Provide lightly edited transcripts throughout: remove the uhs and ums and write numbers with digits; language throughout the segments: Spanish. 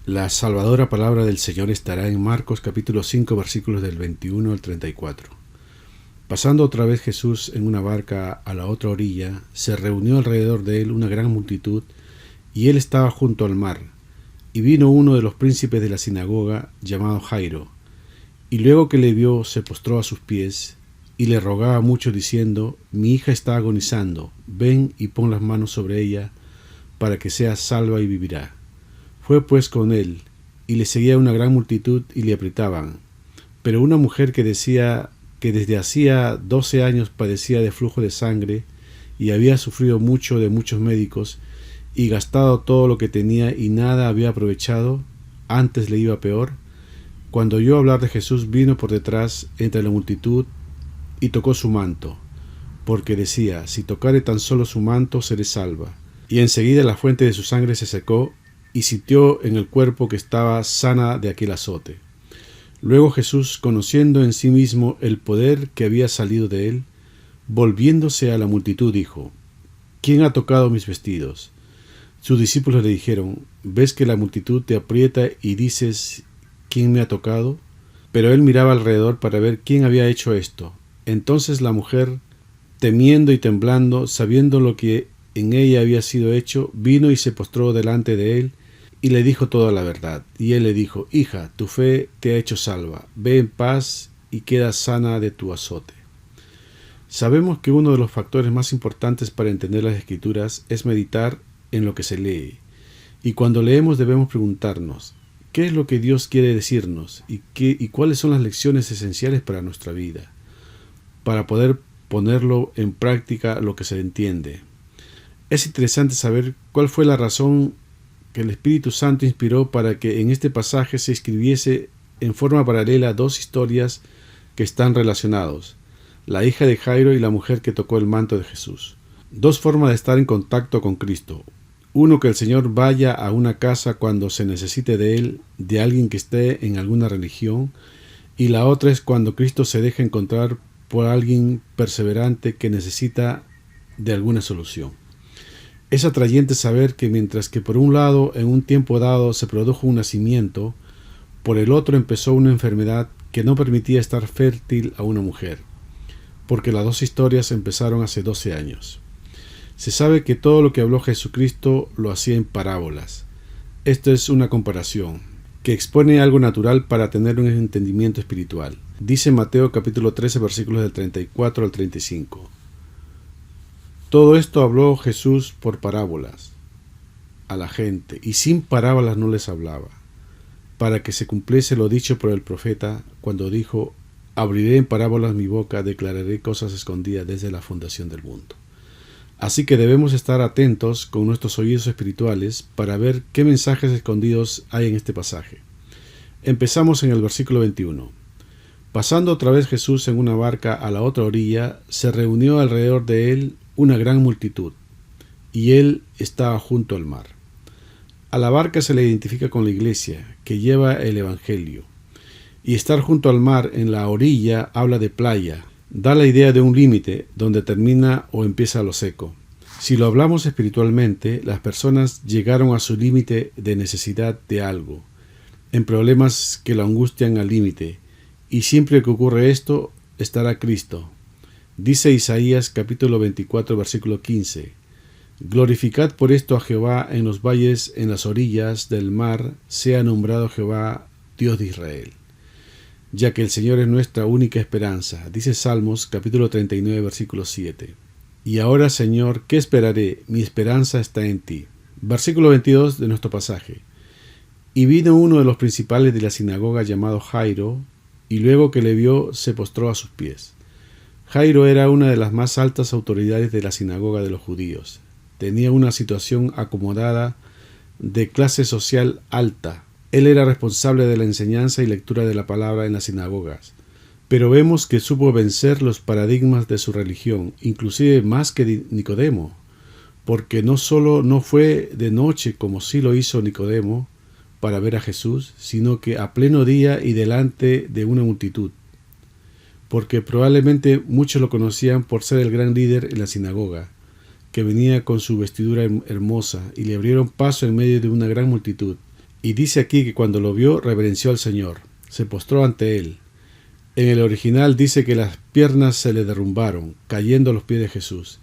La salvadora palabra del Señor estará en Marcos capítulo 5 versículos del 21 al 34. Pasando otra vez Jesús en una barca a la otra orilla, se reunió alrededor de él una gran multitud, y él estaba junto al mar. Y vino uno de los príncipes de la sinagoga, llamado Jairo, y luego que le vio se postró a sus pies, y le rogaba mucho diciendo: Mi hija está agonizando, ven y pon las manos sobre ella, para que sea salva y vivirá. Fue pues con él, y le seguía una gran multitud y le apretaban. Pero una mujer que decía que desde hacía 12 años padecía de flujo de sangre, y había sufrido mucho de muchos médicos, y gastado todo lo que tenía, y nada había aprovechado, antes le iba peor, cuando oyó hablar de Jesús, vino por detrás entre la multitud, y tocó su manto, porque decía: Si tocare tan solo su manto, seré salva. Y enseguida la fuente de su sangre se secó, y sintió en el cuerpo que estaba sana de aquel azote. Luego Jesús, conociendo en sí mismo el poder que había salido de él, volviéndose a la multitud, dijo: ¿Quién ha tocado mis vestidos? Sus discípulos le dijeron: ¿Ves que la multitud te aprieta y dices: ¿Quién me ha tocado? Pero él miraba alrededor para ver quién había hecho esto. Entonces la mujer, temiendo y temblando, sabiendo lo que en ella había sido hecho, vino y se postró delante de él, y le dijo toda la verdad. Y él le dijo: Hija, tu fe te ha hecho salva, ve en paz y queda sana de tu azote. Sabemos que uno de los factores más importantes para entender las Escrituras es meditar en lo que se lee. Y cuando leemos debemos preguntarnos: ¿qué es lo que Dios quiere decirnos? ¿Y cuáles son las lecciones esenciales para nuestra vida? Para poder ponerlo en práctica lo que se entiende. Es interesante saber cuál fue la razón que el Espíritu Santo inspiró para que en este pasaje se escribiese en forma paralela dos historias que están relacionados: la hija de Jairo y la mujer que tocó el manto de Jesús. Dos formas de estar en contacto con Cristo. Uno, que el Señor vaya a una casa cuando se necesite de Él, de alguien que esté en alguna religión, y la otra es cuando Cristo se deja encontrar por alguien perseverante que necesita de alguna solución. Es atrayente saber que mientras que por un lado en un tiempo dado se produjo un nacimiento, por el otro empezó una enfermedad que no permitía estar fértil a una mujer, porque las dos historias empezaron hace 12 años. Se sabe que todo lo que habló Jesucristo lo hacía en parábolas. Esto es una comparación que expone algo natural para tener un entendimiento espiritual. Dice Mateo capítulo 13 versículos del 34 al 35. Todo esto habló Jesús por parábolas a la gente, y sin parábolas no les hablaba, para que se cumpliese lo dicho por el profeta cuando dijo: Abriré en parábolas mi boca, declararé cosas escondidas desde la fundación del mundo. Así que debemos estar atentos con nuestros oídos espirituales para ver qué mensajes escondidos hay en este pasaje. Empezamos en el versículo 21. Pasando otra vez Jesús en una barca a la otra orilla, se reunió alrededor de él una gran multitud, y él estaba junto al mar. A la barca se le identifica con la iglesia, que lleva el evangelio. Y estar junto al mar en la orilla habla de playa, da la idea de un límite donde termina o empieza lo seco. Si lo hablamos espiritualmente, las personas llegaron a su límite de necesidad de algo, en problemas que la angustian al límite, y siempre que ocurre esto, estará Cristo. Dice Isaías capítulo 24 versículo 15: Glorificad por esto a Jehová en los valles, en las orillas del mar, sea nombrado Jehová, Dios de Israel. Ya que el Señor es nuestra única esperanza. Dice Salmos capítulo 39 versículo 7. Y ahora, Señor, ¿qué esperaré? Mi esperanza está en ti. Versículo 22 de nuestro pasaje. Y vino uno de los principales de la sinagoga llamado Jairo, y luego que le vio se postró a sus pies. Jairo era una de las más altas autoridades de la sinagoga de los judíos. Tenía una situación acomodada, de clase social alta. Él era responsable de la enseñanza y lectura de la palabra en las sinagogas. Pero vemos que supo vencer los paradigmas de su religión, inclusive más que Nicodemo, porque no solo no fue de noche como sí lo hizo Nicodemo para ver a Jesús, sino que a pleno día y delante de una multitud, porque probablemente muchos lo conocían por ser el gran líder en la sinagoga, que venía con su vestidura hermosa, y le abrieron paso en medio de una gran multitud. Y dice aquí que cuando lo vio, reverenció al Señor, se postró ante él. En el original dice que las piernas se le derrumbaron, cayendo a los pies de Jesús.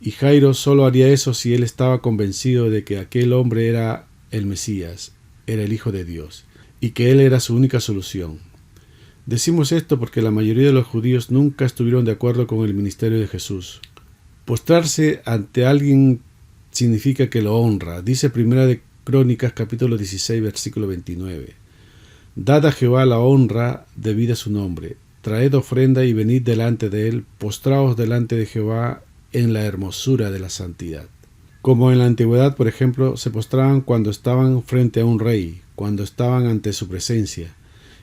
Y Jairo solo haría eso si él estaba convencido de que aquel hombre era el Mesías, era el Hijo de Dios, y que él era su única solución. Decimos esto porque la mayoría de los judíos nunca estuvieron de acuerdo con el ministerio de Jesús. Postrarse ante alguien significa que lo honra. Dice Primera de Crónicas capítulo 16 versículo 29. Dad a Jehová la honra debida a su nombre. Traed ofrenda y venid delante de él. Postraos delante de Jehová en la hermosura de la santidad. Como en la antigüedad, por ejemplo, se postraban cuando estaban frente a un rey, cuando estaban ante su presencia,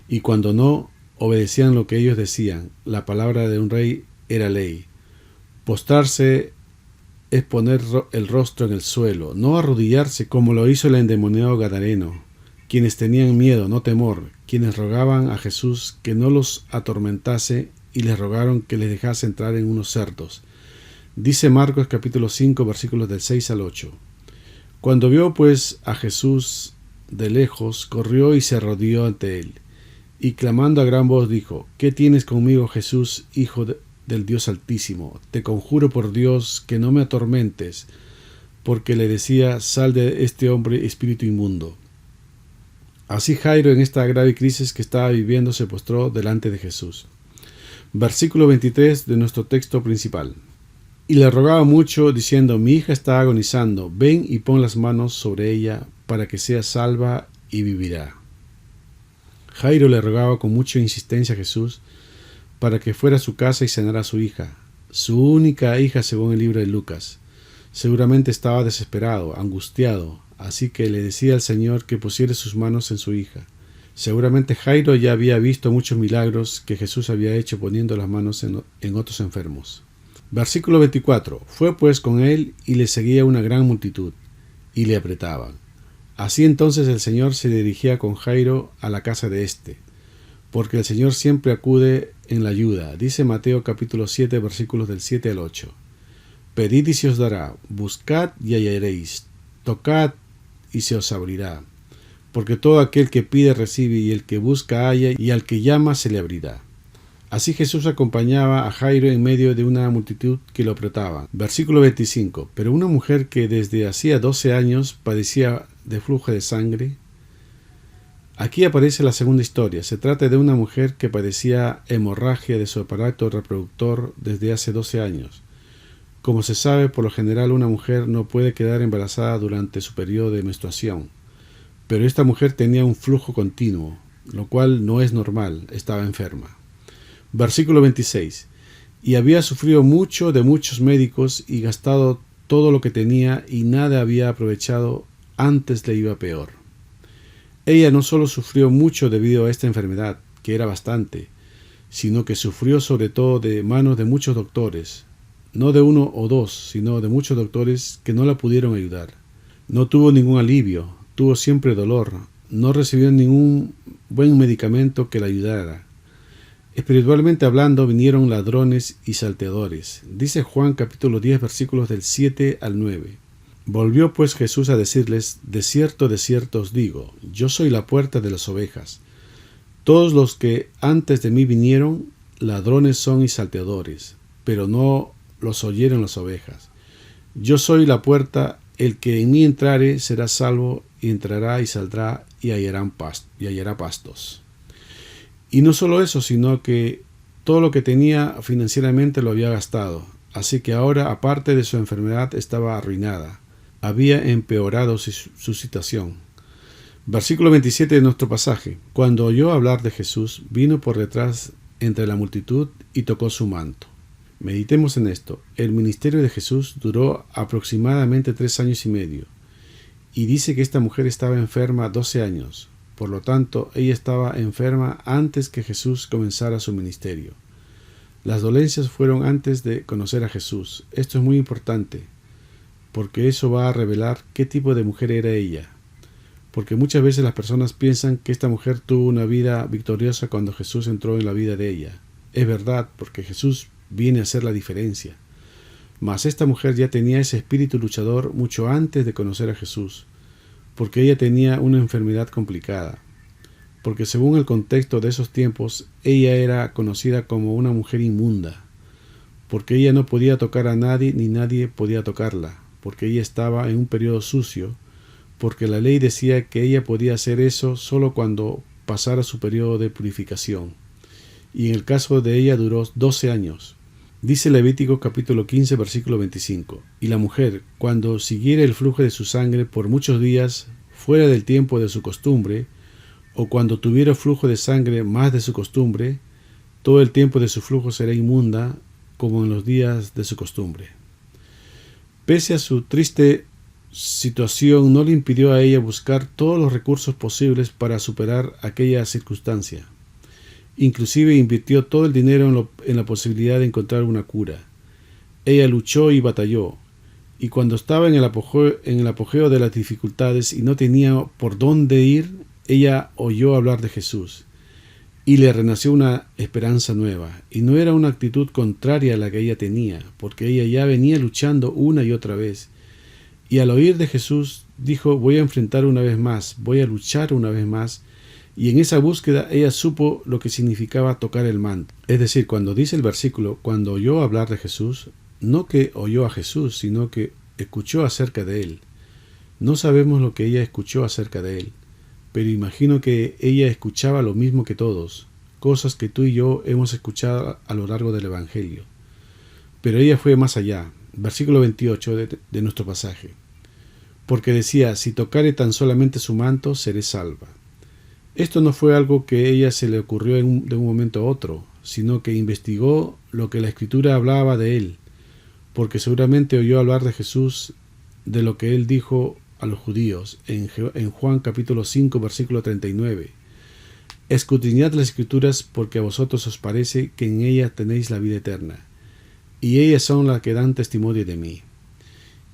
y cuando no, obedecían lo que ellos decían. La palabra de un rey era ley. Postrarse es poner el rostro en el suelo, no arrodillarse como lo hizo el endemoniado gadareno, quienes tenían miedo, no temor, quienes rogaban a Jesús que no los atormentase y les rogaron que les dejase entrar en unos cerdos. Dice Marcos capítulo 5 versículos del 6 al 8. Cuando vio pues a Jesús de lejos, corrió y se arrodilló ante él, y clamando a gran voz dijo: ¿Qué tienes conmigo, Jesús, Hijo del Dios Altísimo? Te conjuro por Dios que no me atormentes, porque le decía: sal de este hombre, espíritu inmundo. Así Jairo, en esta grave crisis que estaba viviendo, se postró delante de Jesús. Versículo 23 de nuestro texto principal. Y le rogaba mucho, diciendo: mi hija está agonizando, ven y pon las manos sobre ella, para que sea salva y vivirá. Jairo le rogaba con mucha insistencia a Jesús para que fuera a su casa y sanara a su hija, su única hija según el libro de Lucas. Seguramente estaba desesperado, angustiado, así que le decía al Señor que pusiera sus manos en su hija. Seguramente Jairo ya había visto muchos milagros que Jesús había hecho poniendo las manos en otros enfermos. Versículo 24. Fue pues con él y le seguía una gran multitud, y le apretaban. Así entonces el Señor se dirigía con Jairo a la casa de éste, porque el Señor siempre acude en la ayuda. Dice Mateo capítulo 7 versículos del 7 al 8. Pedid y se os dará, buscad y hallaréis, tocad y se os abrirá. Porque todo aquel que pide recibe, y el que busca halla, y al que llama se le abrirá. Así Jesús acompañaba a Jairo en medio de una multitud que lo apretaba. Versículo 25. Pero una mujer que desde hacía 12 años padecía de flujo de sangre. Aquí aparece la segunda historia. Se trata de una mujer que padecía hemorragia de su aparato reproductor desde hace 12 años. Como se sabe, por lo general una mujer no puede quedar embarazada durante su periodo de menstruación. Pero esta mujer tenía un flujo continuo, lo cual no es normal, estaba enferma. Versículo 26. Y había sufrido mucho de muchos médicos y gastado todo lo que tenía, y nada había aprovechado, antes le iba peor. Ella no solo sufrió mucho debido a esta enfermedad, que era bastante, sino que sufrió sobre todo de manos de muchos doctores, no de uno o dos, sino de muchos doctores que no la pudieron ayudar. No tuvo ningún alivio, tuvo siempre dolor, no recibió ningún buen medicamento que la ayudara. Espiritualmente hablando, vinieron ladrones y salteadores. Dice Juan capítulo 10 versículos del 7 al 9. Volvió pues Jesús a decirles: de cierto os digo, yo soy la puerta de las ovejas. Todos los que antes de mí vinieron, ladrones son y salteadores, pero no los oyeron las ovejas. Yo soy la puerta, el que en mí entrare será salvo, y entrará y saldrá y hallará pastos. Y no solo eso, sino que todo lo que tenía financieramente lo había gastado, así que ahora, aparte de su enfermedad, estaba arruinada. Había empeorado su situación. Versículo 27 de nuestro pasaje. Cuando oyó hablar de Jesús, vino por detrás entre la multitud y tocó su manto. Meditemos en esto. El ministerio de Jesús duró aproximadamente 3 años y medio, y dice que esta mujer estaba enferma 12 años. Por lo tanto, ella estaba enferma antes que Jesús comenzara su ministerio. Las dolencias fueron antes de conocer a Jesús. Esto es muy importante, porque eso va a revelar qué tipo de mujer era ella. Porque muchas veces las personas piensan que esta mujer tuvo una vida victoriosa cuando Jesús entró en la vida de ella. Es verdad, porque Jesús viene a hacer la diferencia. Mas esta mujer ya tenía ese espíritu luchador mucho antes de conocer a Jesús. porque ella tenía una enfermedad complicada, porque según el contexto de esos tiempos, ella era conocida como una mujer inmunda, porque ella no podía tocar a nadie ni nadie podía tocarla, porque ella estaba en un periodo sucio, porque la ley decía que ella podía hacer eso solo cuando pasara su periodo de purificación, y en el caso de ella duró 12 años. Dice Levítico capítulo 15 versículo 25, y la mujer, cuando siguiere el flujo de su sangre por muchos días fuera del tiempo de su costumbre, o cuando tuviera flujo de sangre más de su costumbre, todo el tiempo de su flujo será inmunda, como en los días de su costumbre. Pese a su triste situación, no le impidió a ella buscar todos los recursos posibles para superar aquella circunstancia. Inclusive invirtió todo el dinero en la posibilidad de encontrar una cura. Ella luchó y batalló, y cuando estaba en el apogeo de las dificultades y no tenía por dónde ir, ella oyó hablar de Jesús, y le renació una esperanza nueva, y no era una actitud contraria a la que ella tenía, porque ella ya venía luchando una y otra vez, y al oír de Jesús dijo: voy a enfrentar una vez más, voy a luchar una vez más, y en esa búsqueda ella supo lo que significaba tocar el manto. Es decir, cuando dice el versículo, cuando oyó hablar de Jesús, no que oyó a Jesús, sino que escuchó acerca de él. No sabemos lo que ella escuchó acerca de él, pero imagino que ella escuchaba lo mismo que todos, cosas que tú y yo hemos escuchado a lo largo del Evangelio. Pero ella fue más allá. Versículo 28 de nuestro pasaje. Porque decía: si tocare tan solamente su manto, seré salva. Esto no fue algo que a ella se le ocurrió de un momento a otro, sino que investigó lo que la Escritura hablaba de él, porque seguramente oyó hablar de Jesús, de lo que él dijo a los judíos en Juan capítulo 5 versículo 39. Escudriñad las Escrituras, porque a vosotros os parece que en ellas tenéis la vida eterna, y ellas son las que dan testimonio de mí.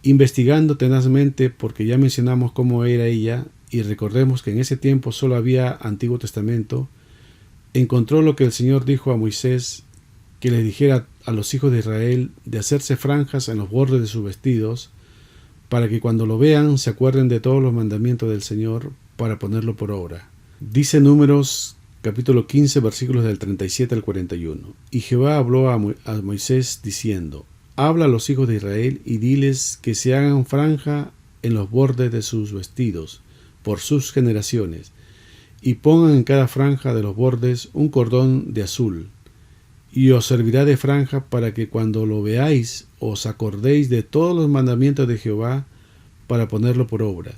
Investigando tenazmente, porque ya mencionamos cómo era ella, y recordemos que en ese tiempo solo había Antiguo Testamento, encontró lo que el Señor dijo a Moisés, que les dijera a los hijos de Israel de hacerse franjas en los bordes de sus vestidos, para que cuando lo vean se acuerden de todos los mandamientos del Señor, para ponerlo por obra. Dice Números capítulo 15 versículos del 37 al 41. Y Jehová habló a Moisés diciendo: habla a los hijos de Israel y diles que se hagan franja en los bordes de sus vestidos por sus generaciones, y pongan en cada franja de los bordes un cordón de azul, y os servirá de franja para que cuando lo veáis os acordéis de todos los mandamientos de Jehová, para ponerlo por obra.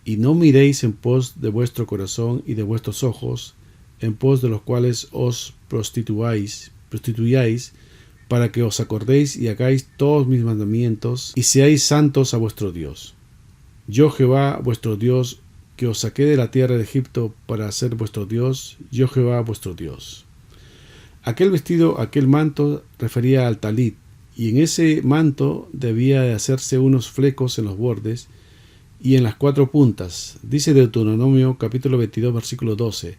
Y no miréis en pos de vuestro corazón y de vuestros ojos, en pos de los cuales os prostituyáis, para que os acordéis y hagáis todos mis mandamientos, y seáis santos a vuestro Dios. Yo Jehová vuestro Dios, que os saqué de la tierra de Egipto para ser vuestro Dios, yo Jehová vuestro Dios. Aquel vestido, aquel manto, refería al talit, y en ese manto debía de hacerse unos flecos en los bordes y en las 4 puntas. Dice Deuteronomio capítulo 22 versículo 12: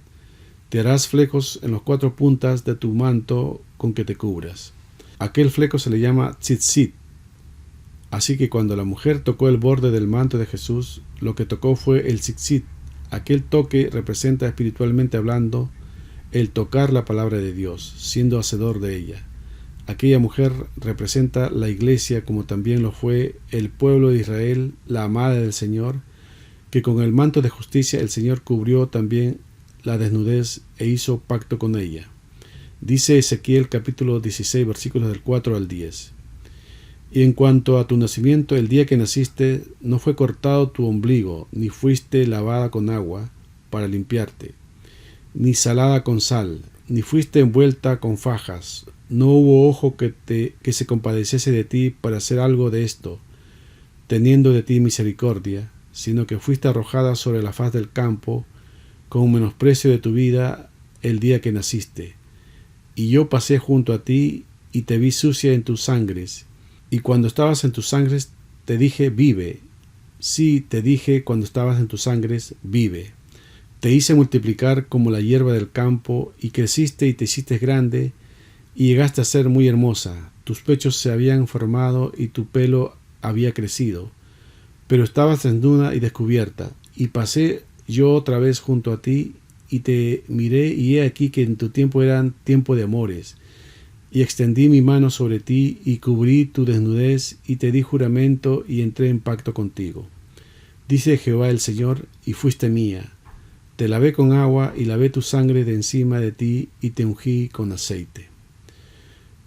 te harás flecos en las 4 puntas de tu manto con que te cubras. Aquel fleco se le llama tzitzit. Así que cuando la mujer tocó el borde del manto de Jesús, lo que tocó fue el tzitzit. Aquel toque representa, espiritualmente hablando, el tocar la palabra de Dios, siendo hacedor de ella. Aquella mujer representa la iglesia, como también lo fue el pueblo de Israel, la amada del Señor, que con el manto de justicia el Señor cubrió también la desnudez e hizo pacto con ella. Dice Ezequiel capítulo 16 versículos del 4 al 10. Y en cuanto a tu nacimiento, el día que naciste, no fue cortado tu ombligo, ni fuiste lavada con agua para limpiarte, ni salada con sal, ni fuiste envuelta con fajas. No hubo ojo que se compadeciese de ti para hacer algo de esto, teniendo de ti misericordia, sino que fuiste arrojada sobre la faz del campo, con menosprecio de tu vida el día que naciste. Y yo pasé junto a ti y te vi sucia en tus sangres, y cuando estabas en tus sangres te dije: vive. Sí, te dije cuando estabas en tus sangres: vive. Te hice multiplicar como la hierba del campo, y creciste y te hiciste grande, y llegaste a ser muy hermosa. Tus pechos se habían formado y tu pelo había crecido, pero estabas desnuda y descubierta, Y pasé yo otra vez junto a ti, y te miré, y he aquí que en tu tiempo eran tiempo de amores. Y extendí mi mano sobre ti, y cubrí tu desnudez, y te di juramento, y entré en pacto contigo. Dice Jehová el Señor, y fuiste mía. Te lavé con agua, y lavé tu sangre de encima de ti, y te ungí con aceite.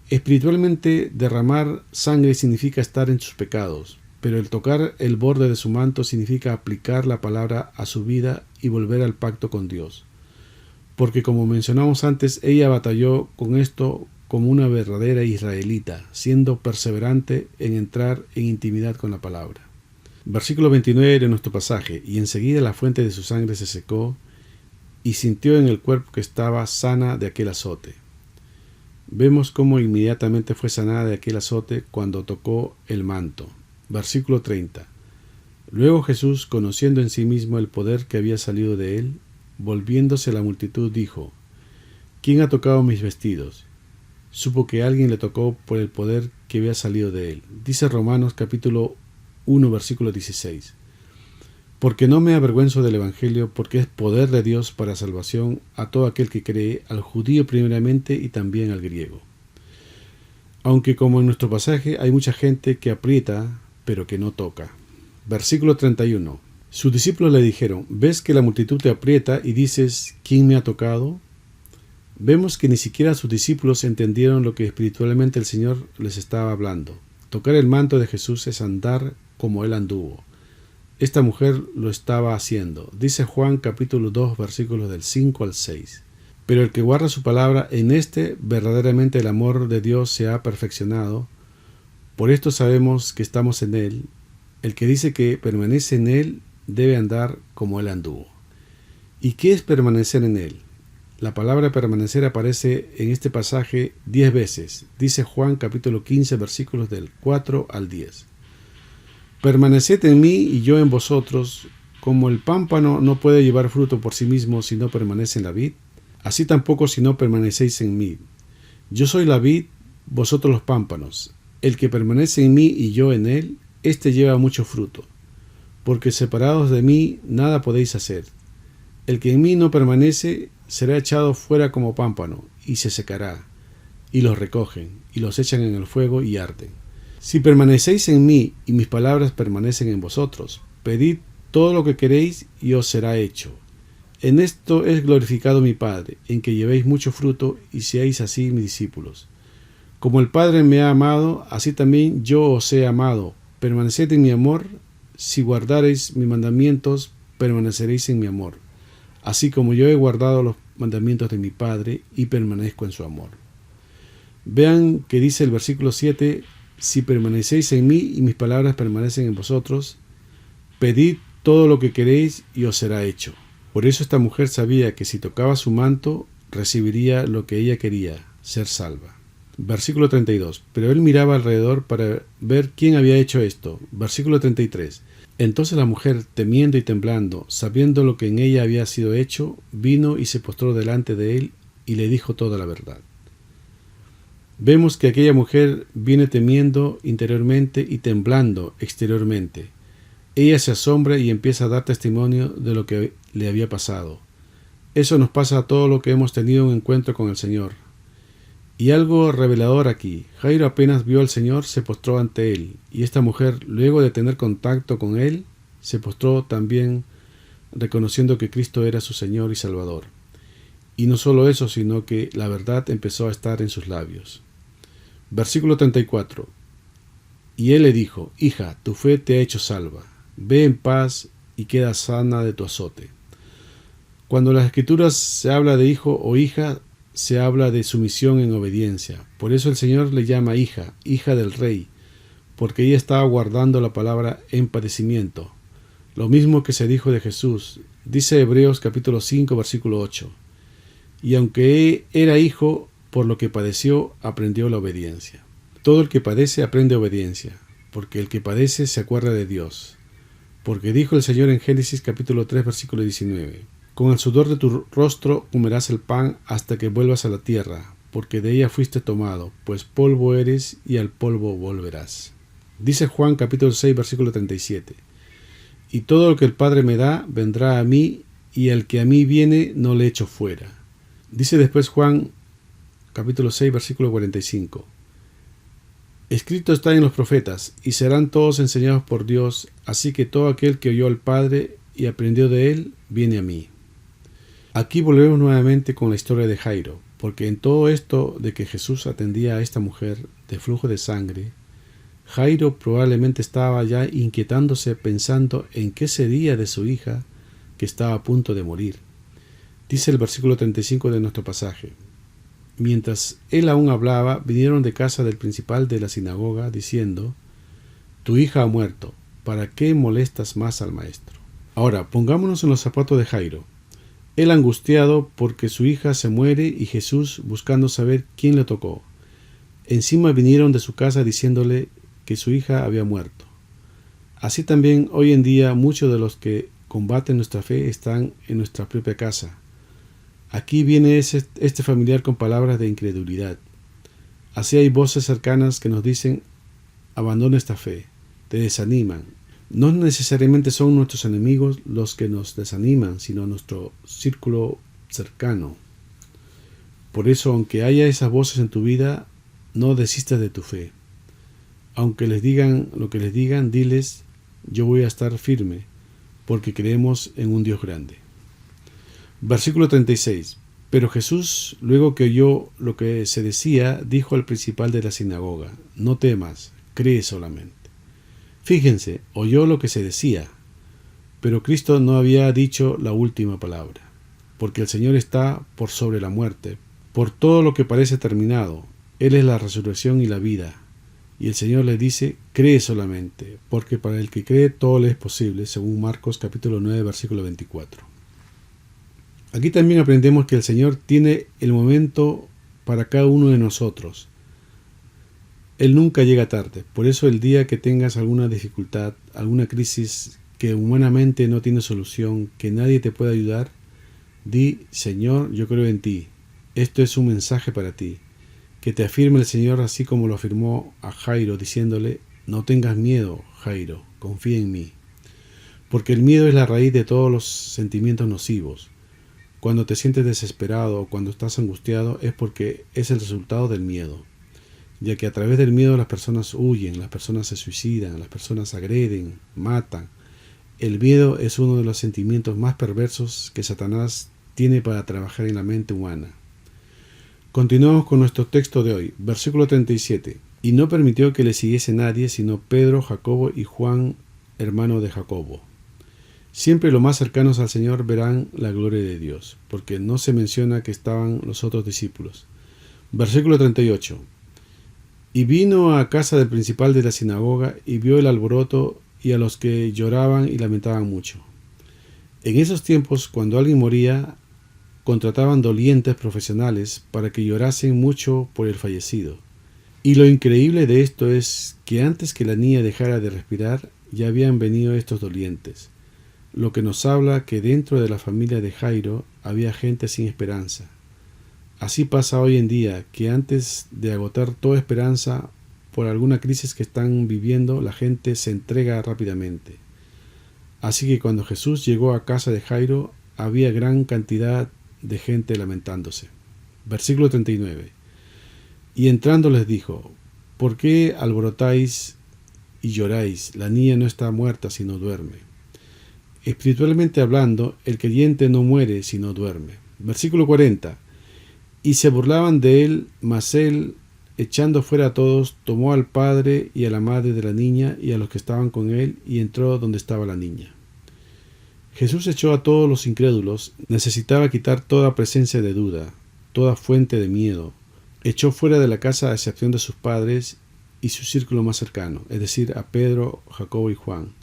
Espiritualmente, derramar sangre significa estar en sus pecados, pero el tocar el borde de su manto significa aplicar la palabra a su vida y volver al pacto con Dios. Porque como mencionamos antes, ella batalló con esto como una verdadera israelita, siendo perseverante en entrar en intimidad con la palabra. Versículo 29 de nuestro pasaje: y enseguida la fuente de su sangre se secó, y sintió en el cuerpo que estaba sana de aquel azote. Vemos cómo inmediatamente fue sanada de aquel azote cuando tocó el manto. Versículo 30. Luego Jesús, conociendo en sí mismo el poder que había salido de él, volviéndose a la multitud, dijo: ¿Quién ha tocado mis vestidos? Supo que alguien le tocó por el poder que había salido de él. Dice Romanos capítulo 1, versículo 16. Porque no me avergüenzo del Evangelio, porque es poder de Dios para salvación a todo aquel que cree, al judío primeramente y también al griego. Aunque como en nuestro pasaje hay mucha gente que aprieta, pero que no toca. Versículo 31. Sus discípulos le dijeron: ¿ves que la multitud te aprieta y dices, ¿quién me ha tocado? Vemos que ni siquiera sus discípulos entendieron lo que espiritualmente el Señor les estaba hablando. Tocar el manto de Jesús es andar como Él anduvo. Esta mujer lo estaba haciendo. Dice Juan capítulo 2 versículos del 5 al 6. Pero el que guarda su palabra, en este verdaderamente el amor de Dios se ha perfeccionado. Por esto sabemos que estamos en Él. El que dice que permanece en Él debe andar como Él anduvo. ¿Y qué es permanecer en Él? La palabra permanecer aparece en este pasaje 10 veces. Dice Juan capítulo 15 versículos del 4 al 10. Permaneced en mí y yo en vosotros, como el pámpano no puede llevar fruto por sí mismo si no permanece en la vid, así tampoco si no permanecéis en mí. Yo soy la vid, vosotros los pámpanos. El que permanece en mí y yo en él, éste lleva mucho fruto, porque separados de mí nada podéis hacer. El que en mí no permanece será echado fuera como pámpano, y se secará, y los recogen, y los echan en el fuego y arden. Si permanecéis en mí y mis palabras permanecen en vosotros, pedid todo lo que queréis y os será hecho. En esto es glorificado mi Padre, en que llevéis mucho fruto y seáis así mis discípulos. Como el Padre me ha amado, así también yo os he amado. Permaneced en mi amor. Si guardareis mis mandamientos, permaneceréis en mi amor, así como yo he guardado los mandamientos de mi Padre y permanezco en su amor. Vean que dice el versículo 7: si permanecéis en mí y mis palabras permanecen en vosotros, pedid todo lo que queréis y os será hecho. Por eso esta mujer sabía que si tocaba su manto, recibiría lo que ella quería, ser salva. Versículo 32. Pero él miraba alrededor para ver quién había hecho esto. Versículo 33. Entonces la mujer, temiendo y temblando, sabiendo lo que en ella había sido hecho, vino y se postró delante de él y le dijo toda la verdad. Vemos que aquella mujer viene temiendo interiormente y temblando exteriormente. Ella se asombra y empieza a dar testimonio de lo que le había pasado. Eso nos pasa a todo lo que hemos tenido un encuentro con el Señor. Y algo revelador aquí: Jairo apenas vio al Señor, se postró ante él, y esta mujer, luego de tener contacto con él, se postró también reconociendo que Cristo era su Señor y Salvador. Y no solo eso, sino que la verdad empezó a estar en sus labios. Versículo 34. Y él le dijo: hija, tu fe te ha hecho salva. Ve en paz y queda sana de tu azote. Cuando en las Escrituras se habla de hijo o hija, se habla de sumisión en obediencia. Por eso el Señor le llama hija, hija del Rey, porque ella estaba guardando la palabra en padecimiento. Lo mismo que se dijo de Jesús. Dice Hebreos capítulo 5, versículo 8. Y aunque era hijo, por lo que padeció, aprendió la obediencia. Todo el que padece aprende obediencia, porque el que padece se acuerda de Dios. Porque dijo el Señor en Génesis capítulo 3, versículo 19. Con el sudor de tu rostro comerás el pan hasta que vuelvas a la tierra, porque de ella fuiste tomado, pues polvo eres y al polvo volverás. Dice Juan capítulo 6, versículo 37. y todo lo que el Padre me da vendrá a mí, y el que a mí viene no le echo fuera. Dice después Juan, capítulo 6, versículo 45. Escrito está en los profetas, y serán todos enseñados por Dios, así que todo aquel que oyó al Padre y aprendió de él, viene a mí. Aquí volvemos nuevamente con la historia de Jairo, porque en todo esto de que Jesús atendía a esta mujer de flujo de sangre, Jairo probablemente estaba ya inquietándose pensando en qué sería de su hija que estaba a punto de morir. Dice el versículo 35 de nuestro pasaje. Mientras él aún hablaba, vinieron de casa del principal de la sinagoga, diciendo: Tu hija ha muerto, ¿para qué molestas más al maestro? Ahora, pongámonos en los zapatos de Jairo. Él angustiado porque su hija se muere y Jesús buscando saber quién le tocó. Encima vinieron de su casa diciéndole que su hija había muerto. Así también hoy en día muchos de los que combaten nuestra fe están en nuestra propia casa. Aquí viene este familiar con palabras de incredulidad. Así hay voces cercanas que nos dicen: abandona esta fe, te desaniman. No necesariamente son nuestros enemigos los que nos desaniman, sino nuestro círculo cercano. Por eso, aunque haya esas voces en tu vida, no desistas de tu fe. Aunque les digan lo que les digan, diles: yo voy a estar firme, porque creemos en un Dios grande. Versículo 36. Pero Jesús, luego que oyó lo que se decía, dijo al principal de la sinagoga: no temas, cree solamente. Fíjense, oyó lo que se decía, pero Cristo no había dicho la última palabra, porque el Señor está por sobre la muerte, por todo lo que parece terminado. Él es la resurrección y la vida. Y el Señor le dice: cree solamente, porque para el que cree todo le es posible, según Marcos capítulo 9, versículo 24. Aquí también aprendemos que el Señor tiene el momento para cada uno de nosotros. Él nunca llega tarde. Por eso el día que tengas alguna dificultad, alguna crisis que humanamente no tiene solución, que nadie te pueda ayudar, di: Señor, yo creo en ti. Esto es un mensaje para ti. Que te afirme el Señor así como lo afirmó a Jairo, diciéndole: no tengas miedo, Jairo, confía en mí. Porque el miedo es la raíz de todos los sentimientos nocivos. Cuando te sientes desesperado o cuando estás angustiado es porque es el resultado del miedo, ya que a través del miedo las personas huyen, las personas se suicidan, las personas agreden, matan. El miedo es uno de los sentimientos más perversos que Satanás tiene para trabajar en la mente humana. Continuamos con nuestro texto de hoy, versículo 37. Y no permitió que le siguiese nadie, sino Pedro, Jacobo y Juan, hermano de Jacobo. Siempre los más cercanos al Señor verán la gloria de Dios, porque no se menciona que estaban los otros discípulos. Versículo 38. Y vino a casa del principal de la sinagoga, y vio el alboroto, y a los que lloraban y lamentaban mucho. En esos tiempos, cuando alguien moría, contrataban dolientes profesionales para que llorasen mucho por el fallecido. Y lo increíble de esto es que antes que la niña dejara de respirar, ya habían venido estos dolientes, lo que nos habla que dentro de la familia de Jairo había gente sin esperanza. Así pasa hoy en día, que antes de agotar toda esperanza por alguna crisis que están viviendo, la gente se entrega rápidamente. Así que cuando Jesús llegó a casa de Jairo, había gran cantidad de gente lamentándose. Versículo 39. Y entrando les dijo: ¿por qué alborotáis y lloráis? La niña no está muerta, sino duerme. Espiritualmente hablando, el creyente no muere, sino duerme. Versículo 40. Y se burlaban de él, mas él, echando fuera a todos, tomó al padre y a la madre de la niña y a los que estaban con él, y entró donde estaba la niña. Jesús echó a todos los incrédulos. Necesitaba quitar toda presencia de duda, toda fuente de miedo. Echó fuera de la casa a excepción de sus padres y su círculo más cercano, es decir, a Pedro, Jacobo y Juan,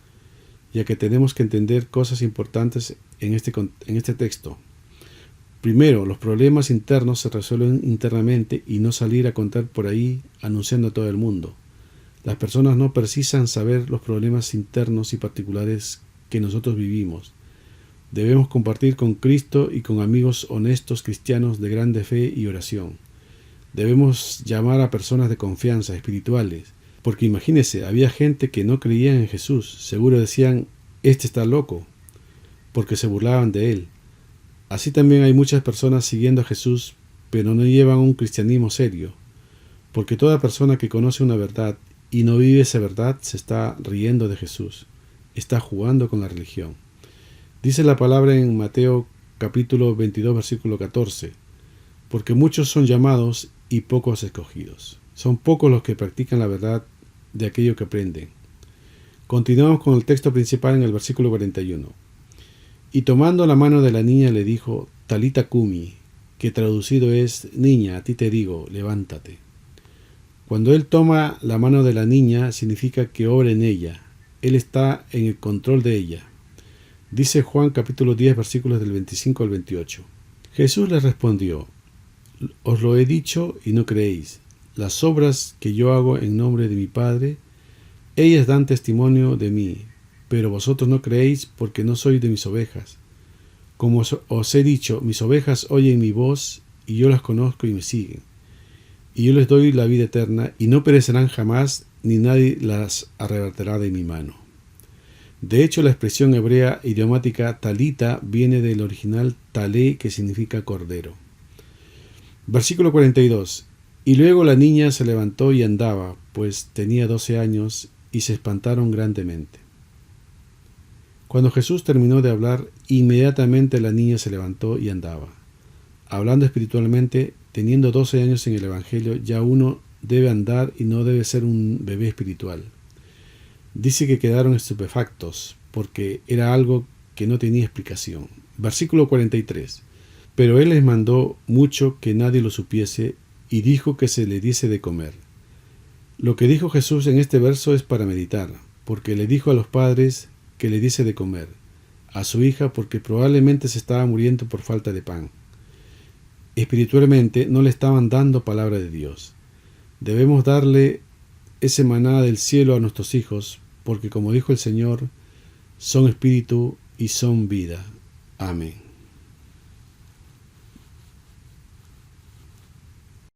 ya que tenemos que entender cosas importantes en este texto. Primero, los problemas internos se resuelven internamente y no salir a contar por ahí anunciando a todo el mundo. Las personas no precisan saber los problemas internos y particulares que nosotros vivimos. Debemos compartir con Cristo y con amigos honestos cristianos de grande fe y oración. Debemos llamar a personas de confianza, espirituales, porque imagínese, había gente que no creía en Jesús. Seguro decían: este está loco, porque se burlaban de él. Así también hay muchas personas siguiendo a Jesús, pero no llevan un cristianismo serio, porque toda persona que conoce una verdad y no vive esa verdad se está riendo de Jesús, está jugando con la religión. Dice la palabra en Mateo capítulo 22, versículo 14, porque muchos son llamados y pocos escogidos. Son pocos los que practican la verdad de aquello que aprenden. Continuamos con el texto principal en el versículo 41. Y tomando la mano de la niña le dijo, Talita Cumi, que traducido es, niña, a ti te digo, levántate. Cuando él toma la mano de la niña, significa que obra en ella. Él está en el control de ella. Dice Juan capítulo 10, versículos del 25 al 28. Jesús les respondió, os lo he dicho y no creéis. Las obras que yo hago en nombre de mi Padre, ellas dan testimonio de mí, pero vosotros no creéis porque no sois de mis ovejas. Como os he dicho, mis ovejas oyen mi voz, y yo las conozco y me siguen. Y yo les doy la vida eterna, y no perecerán jamás, ni nadie las arrebatará de mi mano. De hecho, la expresión hebrea idiomática talita viene del original talé, que significa cordero. Versículo 42. Y luego la niña se levantó y andaba, pues tenía 12 años, y se espantaron grandemente. Cuando Jesús terminó de hablar, inmediatamente la niña se levantó y andaba. Hablando espiritualmente, teniendo 12 años en el Evangelio, ya uno debe andar y no debe ser un bebé espiritual. Dice que quedaron estupefactos, porque era algo que no tenía explicación. Versículo 43. Pero él les mandó mucho que nadie lo supiese, y dijo que se le diese de comer. Lo que dijo Jesús en este verso es para meditar, porque le dijo a los padres que le diese de comer, a su hija porque probablemente se estaba muriendo por falta de pan. Espiritualmente no le estaban dando palabra de Dios. Debemos darle ese maná del cielo a nuestros hijos, porque como dijo el Señor, son espíritu y son vida. Amén.